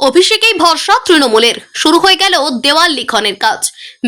অভিষেকেই ভরসা তৃণমূলের। শুরু হয়ে গেল দেওয়াল লিখনের কাজ।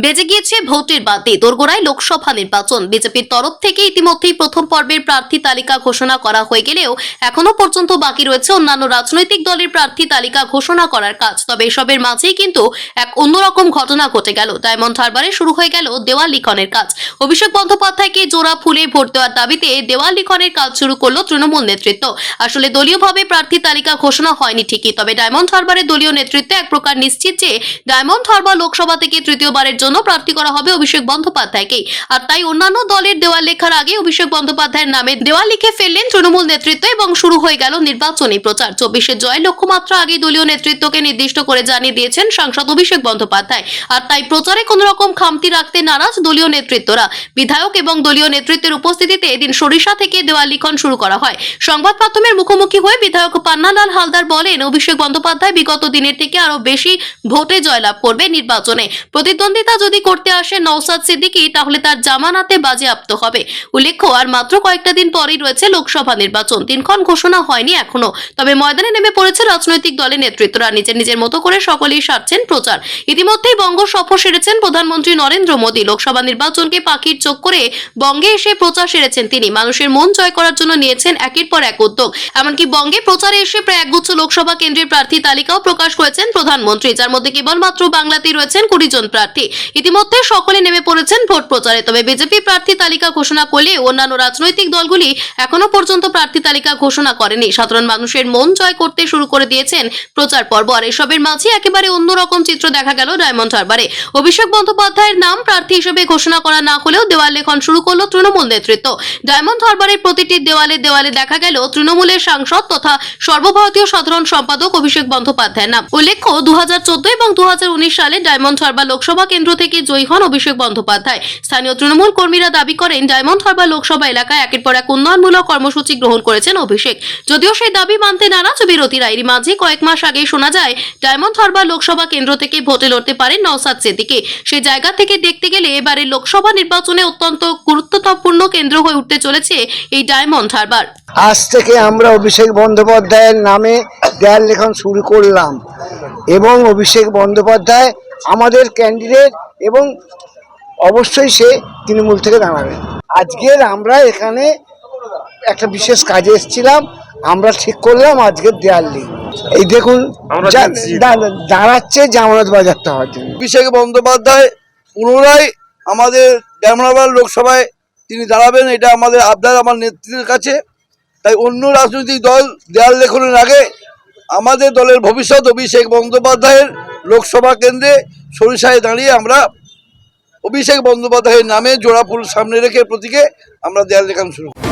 বেজে গিয়েছে ভোটের বাতি। দোরগোড়ায় লোকসভা নির্বাচন। বিজেপির তরফ থেকে ইতিমধ্যেই প্রথম পর্বের প্রার্থী তালিকা ঘোষণা করা হয়ে গেলেও এখনো পর্যন্ত বাকি রয়েছে অন্যান্য রাজনৈতিক দলের প্রার্থী তালিকা ঘোষণা করার কাজ। তবে এসবের মাঝেই কিন্তু এক অন্যরকম ঘটনা ঘটে গেল। ডায়মন্ড হারবারে শুরু হয়ে গেল দেওয়াল লিখনের কাজ। অভিষেক বন্দ্যোপাধ্যায়কে জোড়া ফুলে ভোট দেওয়ার দাবিতে দেওয়াল লিখনের কাজ শুরু করলো তৃণমূল নেতৃত্ব। আসলে দলীয়ভাবে প্রার্থী তালিকা ঘোষণা হয়নি ঠিকই, তবে ডায়মন্ড হারবারে দলীয় নেতৃত্বে এক প্রকার নিশ্চিত যে ডায়মন্ড হারবার লোকসভা থেকে তৃতীয়বারের জন্য প্রার্থী করা হবে অভিষেক বন্দ্যোপাধ্যায়কে। আর তাই অন্যান্য দলের দেওয়াল লেখার আগে অভিষেক বন্দ্যোপাধ্যায়ের নামে দেওয়াল লিখে ফেললেন তৃণমূল নেতৃত্ব এবং শুরু হয়ে গেল নির্বাচনী প্রচার। 24-এর জয়ের লক্ষ্যমাত্রা আগে দলীয় নেতৃত্বকে নির্দিষ্ট করে জানিয়ে দিয়েছেন সাংসদ অভিষেক বন্দ্যোপাধ্যায়। আর তাই প্রচারে কোন রকম খামতি রাখতে নারাজ দলীয় নেতৃত্বরা। বিধায়ক এবং দলীয় নেতৃত্বের উপস্থিতিতে এদিন সরিষা থেকে দেওয়াল লিখন শুরু করা হয়। সংবাদ মাধ্যমের মুখোমুখি হয়ে বিধায়ক পান্নালাল হালদার বলেন, অভিষেক বন্দ্যোপাধ্যায় বিগত দিনের থেকে আরো বেশি ভোটে জয়লাভ করবে নির্বাচনে। প্রতিদ্বন্দ্বিতা যদি করতে আসে নওশাদ সিদ্দিকী, তাহলে তার জামানাতে বাজেয়াপ্ত হবে। উল্লেখ্য, আর মাত্র কয়েকটা দিন পরেই রয়েছে লোকসভা নির্বাচন। দিনক্ষণ ঘোষণা হয়নি এখনো, তবে ময়দানে নেমে পড়েছে রাজনৈতিক দলের নেতৃত্বরা। নিজের নিজের মতো করে সকলেই সারছেন প্রচার। ইতিমধ্যেই বঙ্গ সফর সেরেছেন প্রধানমন্ত্রী নরেন্দ্র মোদী। লোকসভা নির্বাচনকে পাখির চোখ করে বঙ্গে এসে প্রচার সেরেছেন তিনি। মানুষের মন জয় করার জন্য নিয়েছেন একের পর এক উদ্যোগ। এমনকি বঙ্গে প্রচারে এসে প্রায় একগুচ্ছ লোকসভা কেন্দ্রের প্রার্থী তালিকাও প্রকাশ করেছেন প্রধানমন্ত্রী, যার মধ্যে কেবলমাত্র বাংলাতেই রয়েছেন 20 জন প্রার্থী। ইতিমধ্যে সকলে নেমে পড়েছেন ভোট প্রচারে। তবে বিজেপি প্রার্থী তালিকা ঘোষণা করলে অন্যান্য রাজনৈতিক দলগুলি এখনো পর্যন্ত প্রার্থী তালিকা ঘোষণা করেনি। সাধারণ মানুষের মন জয় করতে শুরু করে দিয়েছেন প্রচার পর্ব। আর এসবের মাঝে একেবারে অন্যরকম চিত্র দেখা গেল ডায়মন্ড হারবারে। অভিষেক বন্দ্যোপাধ্যায়ের নাম প্রার্থী হিসেবে ঘোষণা করা না হলেও দেওয়াল লেখন শুরু করলো তৃণমূল নেতৃত্ব। ডায়মন্ড হারবারের প্রতিটি দেওয়ালে দেওয়ালে দেখা গেল তৃণমূলের সাংসদ তথা সর্বভারতীয় সাধারণ সম্পাদক অভিষেক বন্দ্যোপাধ্যায়ের নাম। উল্লেখ্য, 2014 এবং 2019 সালে ডায়মন্ড হারবার লোকসভা কেন্দ্র থেকে জয়ী হন অভিষেক বন্দ্যোপাধ্যায়। স্থানীয় তৃণমূল কর্মীরা দাবি করেন, ডায়মন্ড হারবার লোকসভা এলাকায় একের পর এক উন্নয়নমূলক কর্মসূচি গ্রহণ করেছেন অভিষেক। যদিও সেই দাবি মানতে নারাজ বিরোধীরা। এরই মাঝে কয়েক মাস আগে শোনা যায় ডায়মন্ড হারবার লোকসভা কেন্দ্র থেকে ভোটে লড়তে পারেন নওশাদ সিদ্দিকী। সেই জায়গা থেকে দেখতে গেলে এবারে লোকসভা নির্বাচনে অত্যন্ত গুরুত্বপূর্ণ কেন্দ্র হয়ে উঠতে চলেছে এই ডায়মন্ড হারবার। আজ থেকে আমরা অভিষেক বন্দ্যোপাধ্যায়ের নামে দেয়াল লেখন শুরু করলাম এবং অভিষেক বন্দ্যোপাধ্যায় আমাদের ক্যান্ডিডেট এবং অবশ্যই সে তৃণমূল থেকে দাঁড়াবে। আজকের আমরা এখানে একটা বিশেষ কাজে এসেছিলাম, আমরা ঠিক করলাম আজকের দেয়াল লিখ। এই দেখুন দাঁড়াচ্ছে জামানত বাজারটা হওয়ার জন্য। অভিষেক বন্দ্যোপাধ্যায় পুনরায় আমাদের ডায়মন্ড হারবার লোকসভায় তিনি দাঁড়াবেন, এটা আমাদের আবদার আমার নেতৃত্বের কাছে। তাই অন্য রাজনৈতিক দল দেয়াল লেখনের আগে আমাদের দলের ভবিষ্যৎ অভিষেক বন্দ্যোপাধ্যায়ের লোকসভা কেন্দ্রে সরিষায় দাঁড়িয়ে আমরা অভিষেক বন্দ্যোপাধ্যায়ের নামে জোড়া ফুল সামনে রেখে প্রতীকে আমরা দেয়াল লেখানো শুরু করি।